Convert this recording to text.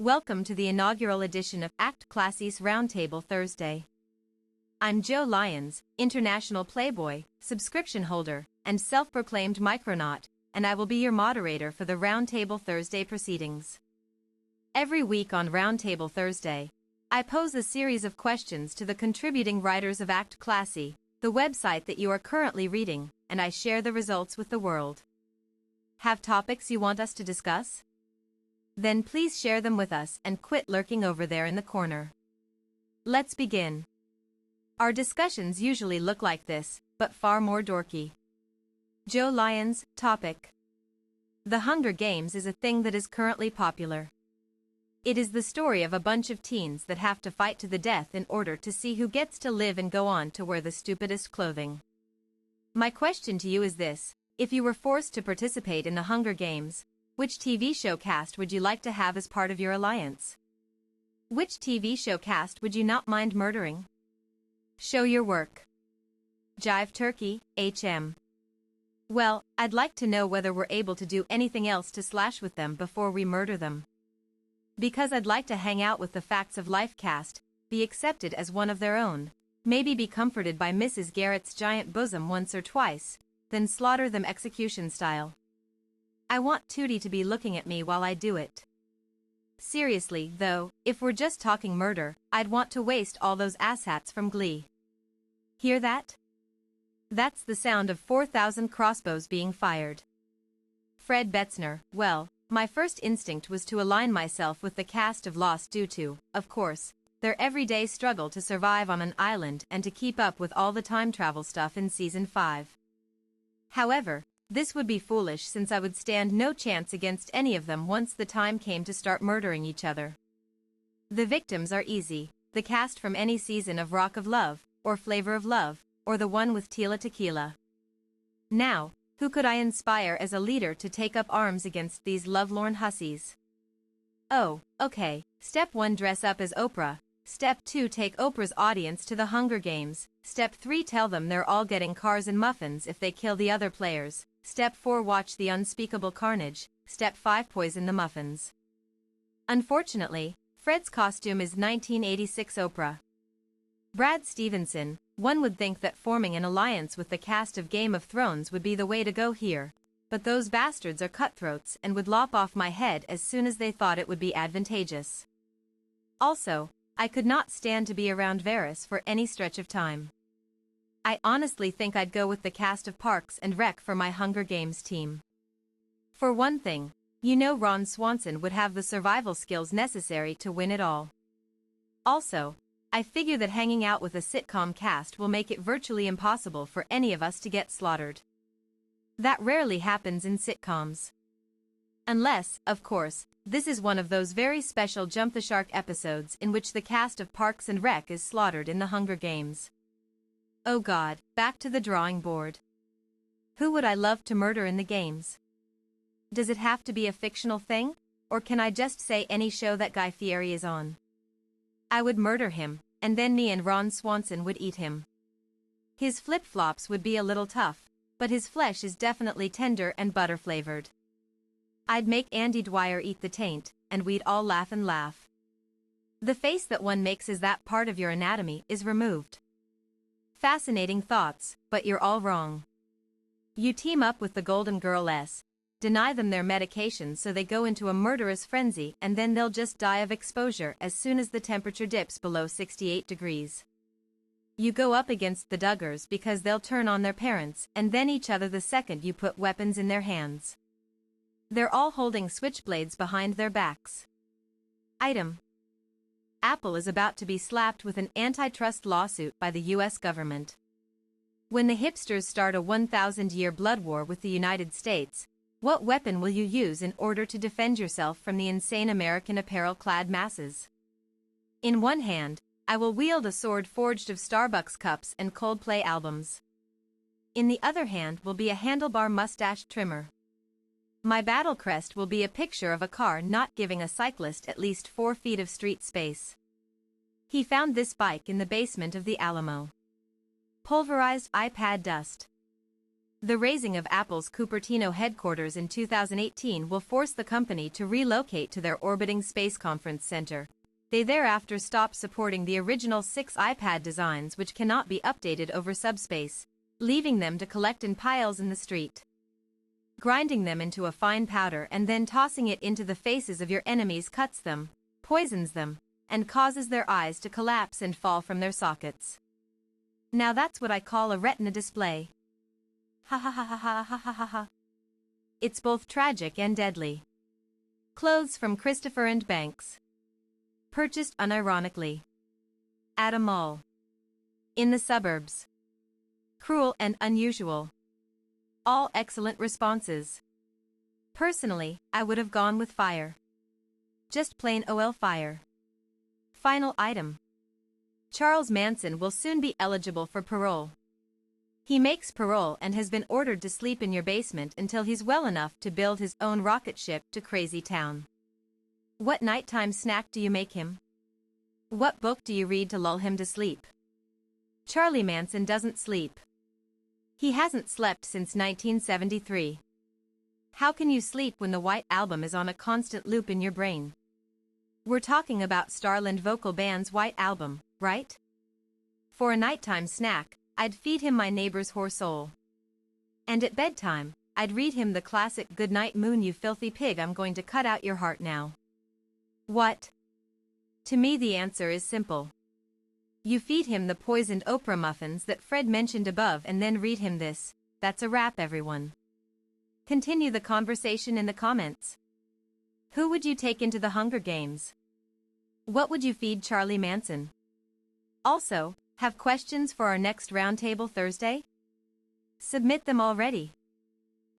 Welcome to the inaugural edition of Act Classy's Roundtable Thursday. I'm Joe Lyons, international playboy, subscription holder, and self-proclaimed micronaut, and I will be your moderator for the Roundtable Thursday proceedings. Every week on Roundtable Thursday, I pose a series of questions to the contributing writers of Act Classy, the website that you are currently reading, and I share the results with the world. Have topics you want us to discuss? Then please share them with us and quit lurking over there in the corner. Let's begin. Our discussions usually look like this, but far more dorky. Joe Lyons, topic. The Hunger Games is a thing that is currently popular. It is the story of a bunch of teens that have to fight to the death in order to see who gets to live and go on to wear the stupidest clothing. My question to you is this: if you were forced to participate in the Hunger Games, which TV show cast would you like to have as part of your alliance? Which TV show cast would you not mind murdering? Show your work. Jive Turkey, HM. Well, I'd like to know whether we're able to do anything else to slash with them before we murder them. Because I'd like to hang out with the Facts of Life cast, be accepted as one of their own, maybe be comforted by Mrs. Garrett's giant bosom once or twice, then slaughter them execution style. I want Tootie to be looking at me while I do it. Seriously, though, if we're just talking murder, I'd want to waste all those asshats from Glee. Hear that? That's the sound of 4,000 crossbows being fired. Fred Betzner, well, my first instinct was to align myself with the cast of Lost due to, of course, their everyday struggle to survive on an island and to keep up with all the time travel stuff in Season 5. However, this would be foolish since I would stand no chance against any of them once the time came to start murdering each other. The victims are easy, the cast from any season of Rock of Love, or Flavor of Love, or the one with Tila Tequila. Now, who could I inspire as a leader to take up arms against these lovelorn hussies? Oh, okay, Step 1 dress up as Oprah, Step 2 take Oprah's audience to the Hunger Games, Step 3 tell them they're all getting cars and muffins if they kill the other players, Step 4 watch the unspeakable carnage, Step 5 poison the muffins. Unfortunately, Fred's costume is 1986 Oprah. Brad Stevenson, one would think that forming an alliance with the cast of Game of Thrones would be the way to go here, but those bastards are cutthroats and would lop off my head as soon as they thought it would be advantageous. Also, I could not stand to be around Varys for any stretch of time. I honestly think I'd go with the cast of Parks and Rec for my Hunger Games team. For one thing, you know Ron Swanson would have the survival skills necessary to win it all. Also, I figure that hanging out with a sitcom cast will make it virtually impossible for any of us to get slaughtered. That rarely happens in sitcoms. Unless, of course, this is one of those very special Jump the Shark episodes in which the cast of Parks and Rec is slaughtered in the Hunger Games. Oh God, back to the drawing board. Who would I love to murder in the games? Does it have to be a fictional thing, or can I just say any show that Guy Fieri is on? I would murder him, and then me and Ron Swanson would eat him. His flip-flops would be a little tough, but his flesh is definitely tender and butter-flavored. I'd make Andy Dwyer eat the taint, and we'd all laugh and laugh. The face that one makes as that part of your anatomy is removed. Fascinating thoughts, but you're all wrong. You team up with the Golden Girls, deny them their medication so they go into a murderous frenzy and then they'll just die of exposure as soon as the temperature dips below 68 degrees. You go up against the Duggars because they'll turn on their parents and then each other the second you put weapons in their hands. They're all holding switchblades behind their backs. Item. Apple is about to be slapped with an antitrust lawsuit by the U.S. government. When the hipsters start a 1,000-year blood war with the United States, what weapon will you use in order to defend yourself from the insane American apparel-clad masses? In one hand, I will wield a sword forged of Starbucks cups and Coldplay albums. In the other hand will be a handlebar mustache trimmer. My battle crest will be a picture of a car not giving a cyclist at least 4 feet of street space. He found this bike in the basement of the Alamo. Pulverized iPad dust. The raising of Apple's Cupertino headquarters in 2018 will force the company to relocate to their orbiting Space Conference Center. They thereafter stopped supporting the original 6 iPad designs, which cannot be updated over subspace, leaving them to collect in piles in the street. Grinding them into a fine powder and then tossing it into the faces of your enemies cuts them, poisons them, and causes their eyes to collapse and fall from their sockets. Now that's what I call a retina display. Ha ha ha ha ha ha ha ha ha. It's both tragic and deadly. Clothes from Christopher and Banks. Purchased unironically. At a mall. In the suburbs. Cruel and unusual. All excellent responses. Personally, I would have gone with fire. Just plain OL fire. Final item. Charles Manson will soon be eligible for parole. He makes parole and has been ordered to sleep in your basement until he's well enough to build his own rocket ship to Crazy Town. What nighttime snack do you make him? What book do you read to lull him to sleep? Charlie Manson doesn't sleep. He hasn't slept since 1973. How can you sleep when the White Album is on a constant loop in your brain? We're talking about Starland Vocal Band's White Album, right? For a nighttime snack, I'd feed him my neighbor's whore soul. And at bedtime, I'd read him the classic Good Night Moon, you filthy pig, I'm going to cut out your heart now. What? To me the answer is simple. You feed him the poisoned Oprah muffins that Fred mentioned above and then read him this. That's a wrap, everyone. Continue the conversation in the comments. Who would you take into the Hunger Games? What would you feed Charlie Manson? Also, have questions for our next Roundtable Thursday? Submit them already.